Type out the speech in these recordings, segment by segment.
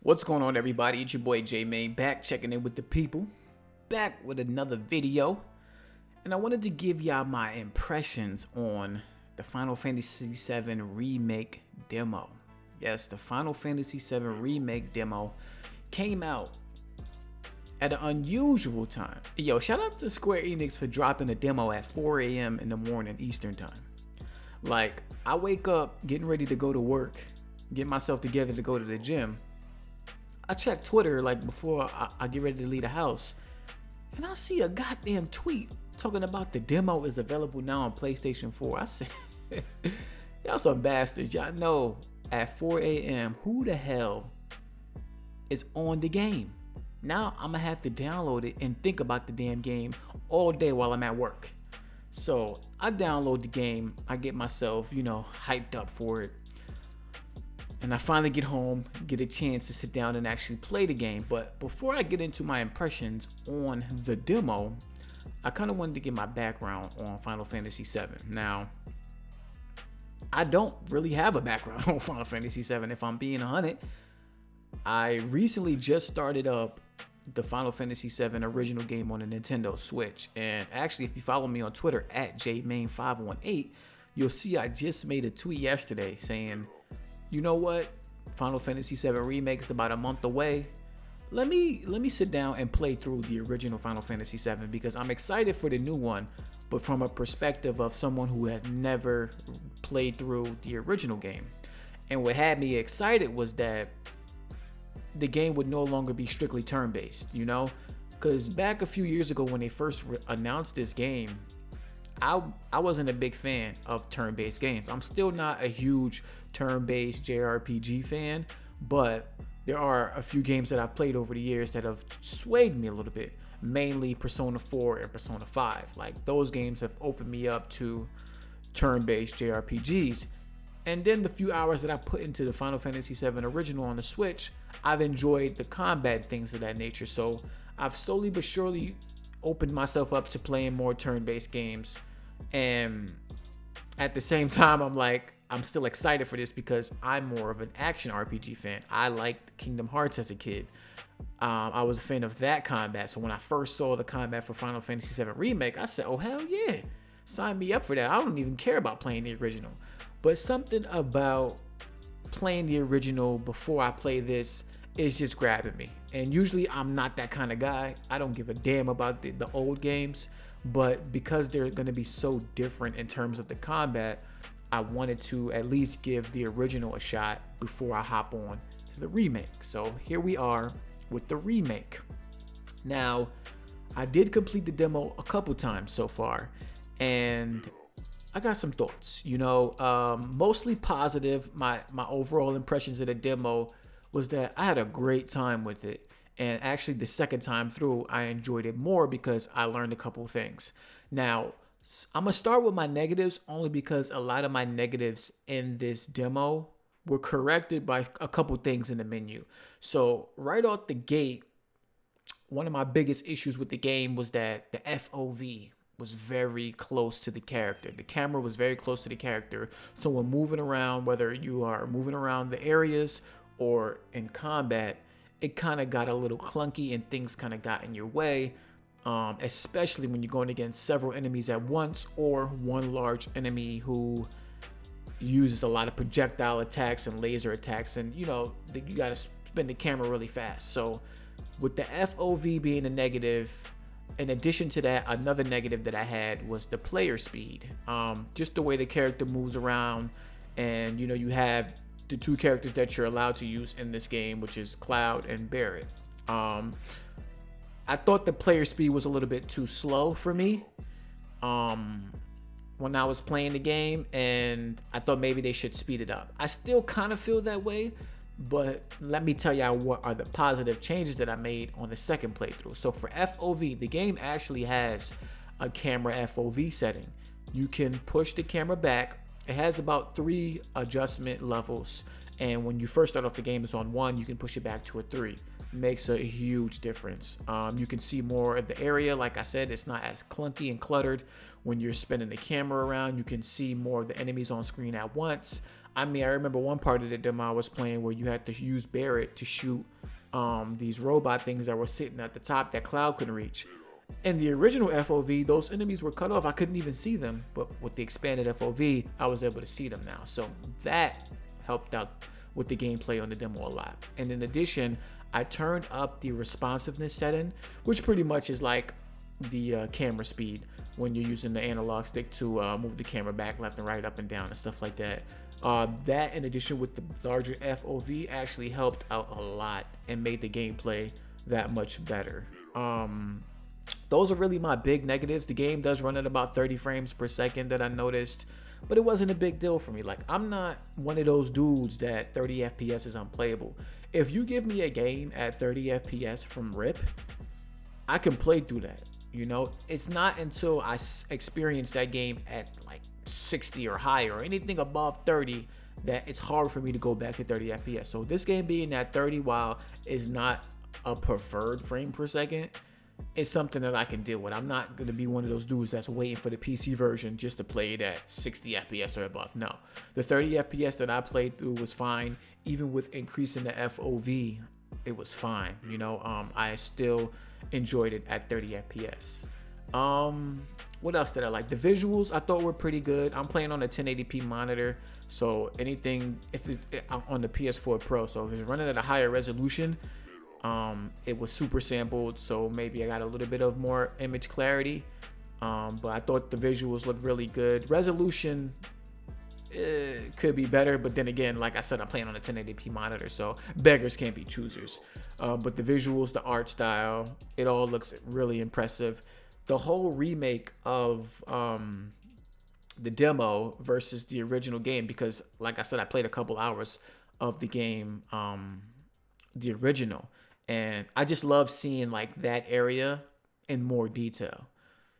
What's going on, everybody? It's your boy J-Main, back checking in with the people, back with another video. And I wanted to give y'all my impressions on the Final Fantasy VII Remake demo. Yes, the Final Fantasy VII Remake demo came out at an unusual time. Yo, shout out to Square Enix for dropping a demo at 4 a.m. in the morning Eastern time. Like, I wake up getting ready to go to work, get myself together to go to the gym. I check Twitter like before I get ready to leave the house, and I see a goddamn tweet talking about the demo is available now on PlayStation 4. I said, y'all some bastards. Y'all know at 4 a.m. who the hell is on the game. Now I'm gonna have to download it and think about the damn game all day while I'm at work. So I download the game, I get myself, hyped up for it. And I finally get home, get a chance to sit down and actually play the game. But before I get into my impressions on the demo, I kind of wanted to get my background on Final Fantasy VII. Now, I don't really have a background on Final Fantasy VII, if I'm being 100. I recently just started up the Final Fantasy VII original game on the Nintendo Switch. And actually, if you follow me on Twitter at jmain518, you'll see I just made a tweet yesterday saying, you know what? Final Fantasy VII Remake is about a month away. Let me sit down and play through the original Final Fantasy VII because I'm excited for the new one, but from a perspective of someone who has never played through the original game. And what had me excited was that the game would no longer be strictly turn-based, Because back a few years ago when they first announced this game, I wasn't a big fan of turn-based games. I'm still not a huge turn-based JRPG fan, but there are a few games that I've played over the years that have swayed me a little bit, mainly Persona 4 and Persona 5. Like, those games have opened me up to turn-based JRPGs. And then the few hours that I put into the Final Fantasy VII original on the Switch, I've enjoyed the combat and things of that nature. So I've slowly but surely opened myself up to playing more turn-based games. And at the same time, I'm still excited for this because I'm more of an action RPG fan. I liked Kingdom Hearts as a kid. I was a fan of that combat. So when I first saw the combat for Final Fantasy VII Remake, I said, oh, hell yeah. Sign me up for that. I don't even care about playing the original. But something about playing the original before I play this is just grabbing me. And usually I'm not that kind of guy. I don't give a damn about the old games. But because they're going to be so different in terms of the combat, I wanted to at least give the original a shot before I hop on to the remake. So here we are with the remake. Now, I did complete the demo a couple times so far, and I got some thoughts, mostly positive. My overall impressions of the demo was that I had a great time with it. And actually, the second time through, I enjoyed it more because I learned a couple things. Now, I'm going to start with my negatives only because a lot of my negatives in this demo were corrected by a couple things in the menu. So right off the gate, one of my biggest issues with the game was that the FOV was very close to the character. The camera was very close to the character. So when moving around, whether you are moving around the areas or in combat, it kind of got a little clunky and things kind of got in your way, especially when you're going against several enemies at once or one large enemy who uses a lot of projectile attacks and laser attacks, and you got to spin the camera really fast. So with the FOV being a negative, in addition to that, another negative that I had was the player speed. Just the way the character moves around, and you have the two characters that you're allowed to use in this game, which is Cloud and Barret. I thought the player speed was a little bit too slow for me when I was playing the game, and I thought maybe they should speed it up. I still kind of feel that way, but let me tell y'all what are the positive changes that I made on the second playthrough. So for FOV, the game actually has a camera FOV setting. You can push the camera back. It has about 3 adjustment levels, and when you first start off the game, it's on 1. You can push it back to a 3. Makes a huge difference. You can see more of the area. Like I said, it's not as clunky and cluttered when you're spinning the camera around. You can see more of the enemies on screen at once. I mean, I remember one part of the demo I was playing where you had to use Barrett to shoot these robot things that were sitting at the top that Cloud couldn't reach. In the original FOV, those enemies were cut off. I couldn't even see them. But with the expanded FOV, I was able to see them now. So that helped out with the gameplay on the demo a lot. And in addition, I turned up the responsiveness setting, which pretty much is like the camera speed when you're using the analog stick to move the camera back, left and right, up and down and stuff like that. That in addition with the larger FOV actually helped out a lot and made the gameplay that much better. Those are really my big negatives. The game does run at about 30 frames per second that I noticed, but it wasn't a big deal for me. Like, I'm not one of those dudes that 30 FPS is unplayable. If you give me a game at 30 FPS from rip, I can play through that. You know, it's not until I experience that game at like 60 or higher or anything above 30 that it's hard for me to go back to 30 FPS. So this game being at 30 while is not a preferred frame per second, it's something that I can deal with. I'm not going to be one of those dudes that's waiting for the PC version just to play it at 60 FPS or above. No, the 30 FPS that I played through was fine. Even with increasing the FOV, it was fine. You know, I still enjoyed it at 30 FPS. What else did I like? The visuals I thought were pretty good. I'm playing on a 1080p monitor, so anything on the PS4 Pro, so if it's running at a higher resolution, it was super sampled, so maybe I got a little bit of more image clarity, but I thought the visuals looked really good. Resolution could be better, but then again, like I said, I'm playing on a 1080p monitor, so beggars can't be choosers. But the visuals, the art style, it all looks really impressive. The whole remake of the demo versus the original game, because like I said, I played a couple hours of the game, the original, and I just love seeing like that area in more detail.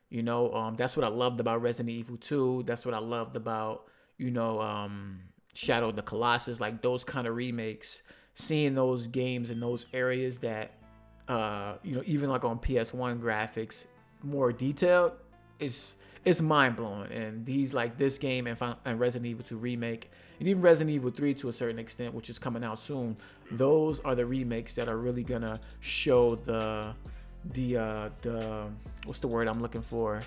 You know, that's what I loved about Resident Evil 2. That's what I loved about, you know, Shadow of the Colossus, like those kind of remakes, seeing those games in those areas that, you know, even like on PS1 graphics, more detailed, is mind blowing. And these, like this game and Resident Evil 2 remake, and even Resident Evil 3 to a certain extent, which is coming out soon, those are the remakes that are really gonna show the what's the word I'm looking for?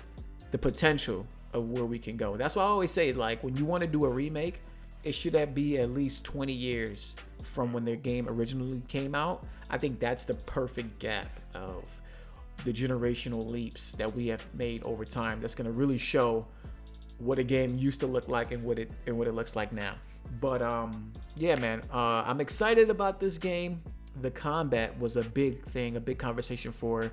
The potential of where we can go. That's why I always say, like, when you want to do a remake, it should be at least 20 years from when the game originally came out. I think that's the perfect gap of the generational leaps that we have made over time. That's going to really show what a game used to look like and what it looks like now. But yeah, man, I'm excited about this game. The combat was a big thing, a big conversation for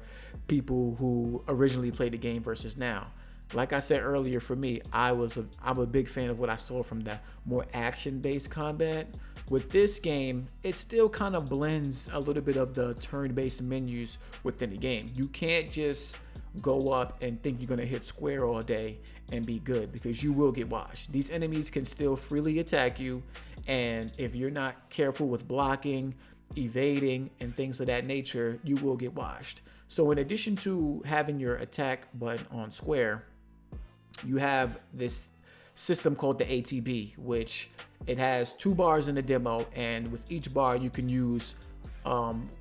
people who originally played the game versus now. Like I said earlier, for me, I'm a big fan of what I saw from the more action-based combat. With this game, it still kind of blends a little bit of the turn-based menus within the game. You can't just go up and think you're gonna hit square all day and be good, because you will get washed. These enemies can still freely attack you, and if you're not careful with blocking, evading, and things of that nature, you will get washed. So in addition to having your attack button on square, you have this system called the ATB, which it has 2 bars in the demo, and with each bar you can use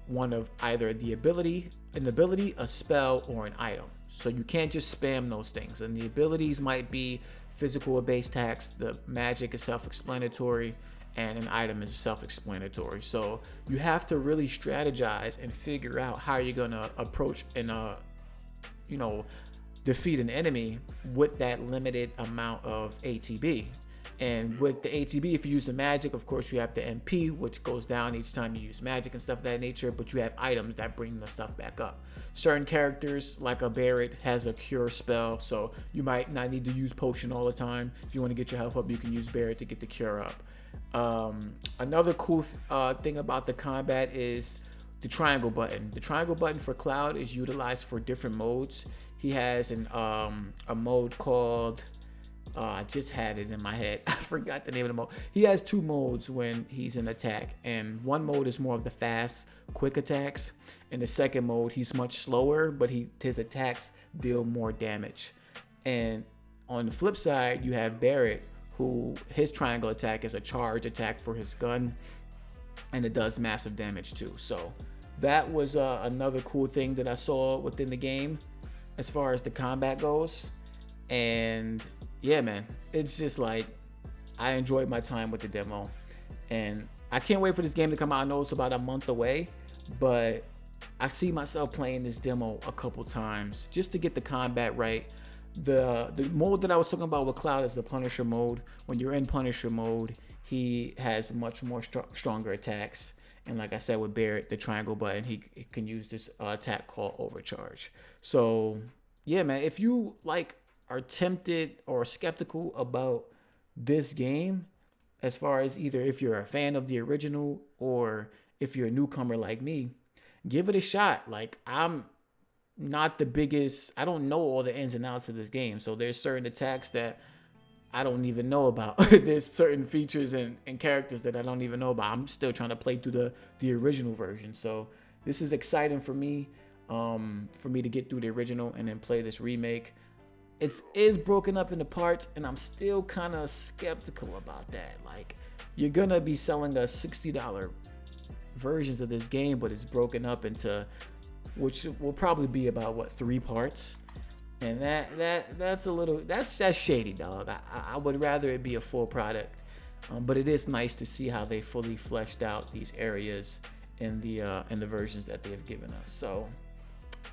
one of either an ability, a spell, or an item. So you can't just spam those things. And the abilities might be physical or base attacks, the magic is self-explanatory, and an item is self-explanatory. So you have to really strategize and figure out how you're gonna approach and you know, defeat an enemy with that limited amount of ATB. And with the ATB, if you use the magic, of course you have the MP, which goes down each time you use magic and stuff of that nature, but you have items that bring the stuff back up. Certain characters, like a Barrett, has a cure spell, so you might not need to use potion all the time. If you want to get your health up, you can use Barrett to get the cure up. Another cool thing about the combat is the triangle button. The triangle button for Cloud is utilized for different modes. He has a mode called, I just had it in my head. I forgot the name of the mode. He has 2 modes when he's in attack, and one mode is more of the fast, quick attacks. In the second mode, he's much slower, but his attacks deal more damage. And on the flip side, you have Barrett, who his triangle attack is a charge attack for his gun, and it does massive damage too. So that was another cool thing that I saw within the game as far as the combat goes. And yeah, man, it's just like, I enjoyed my time with the demo, and I can't wait for this game to come out. I know it's about a month away, but I see myself playing this demo a couple times just to get the combat right. The mode that I was talking about with Cloud is the Punisher mode. When you're in Punisher mode, he has much more stronger attacks. And like I said with Barrett, the triangle button, he can use this attack called Overcharge. So yeah, man, if you like are tempted or skeptical about this game, as far as either if you're a fan of the original or if you're a newcomer like me, give it a shot. Like, I'm not the biggest, I don't know all the ins and outs of this game. So there's certain attacks that I don't even know about. There's certain features and characters that I don't even know about. I'm still trying to play through the original version. So this is exciting for me to get through the original and then play this remake. It is broken up into parts, and I'm still kind of skeptical about that. Like, you're gonna be selling us $60 versions of this game, but it's broken up into, which will probably be about what, 3 parts, and that's a little, that's shady, dog. I would rather it be a full product, but it is nice to see how they fully fleshed out these areas in the versions that they've given us. So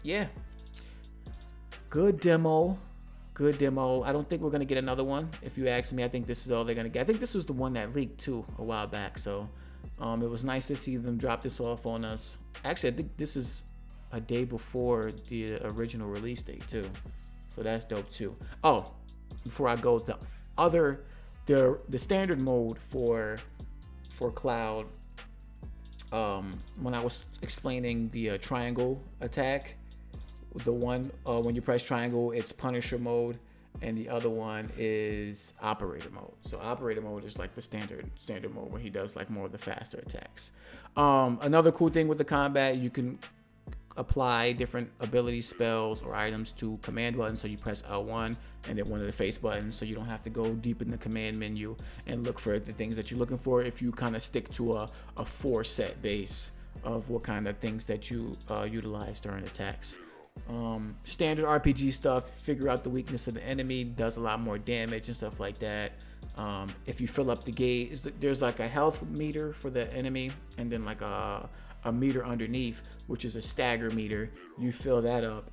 yeah, good demo. Good demo. I don't think we're going to get another one. If you ask me, I think this is all they're going to get. I think this was the one that leaked too a while back. So it was nice to see them drop this off on us. Actually, I think this is a day before the original release date too. So that's dope too. Oh, before I go, the standard mode for Cloud, when I was explaining the triangle attack, the one when you press triangle, it's Punisher mode, and the other one is Operator mode. So Operator mode is like the standard mode where he does like more of the faster attacks. Another cool thing with the combat, you can apply different ability spells or items to command buttons. So you press L1 and then one of the face buttons, so you don't have to go deep in the command menu and look for the things that you're looking for if you kind of stick to a 4 set base of what kind of things that you utilize during attacks. Standard RPG stuff, figure out the weakness of the enemy, does a lot more damage and stuff like that. If you fill up the gauge, there's like a health meter for the enemy, and then like a meter underneath, which is a stagger meter. You fill that up,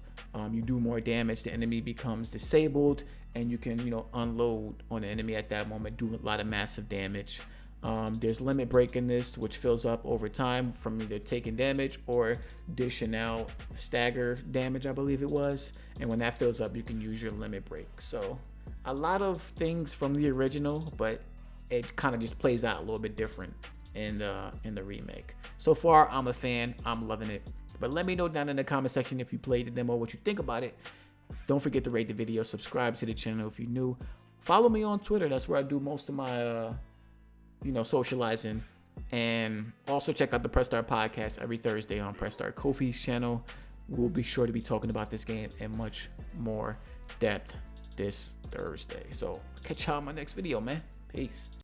you do more damage, the enemy becomes disabled, and you can, unload on the enemy at that moment, do a lot of massive damage. There's limit break in this, which fills up over time from either taking damage or dishing out stagger damage, I believe it was. And when that fills up, you can use your limit break. So a lot of things from the original, but it kind of just plays out a little bit different in the remake. So far, I'm a fan. I'm loving it. But let me know down in the comment section if you played the demo, what you think about it. Don't forget to rate the video, subscribe to the channel if you're new. Follow me on Twitter. That's where I do most of my socializing. And also check out the Press Start podcast every Thursday on Press Start Kofi's channel. We'll be sure to be talking about this game in much more depth this Thursday. So catch y'all in my next video, man. Peace.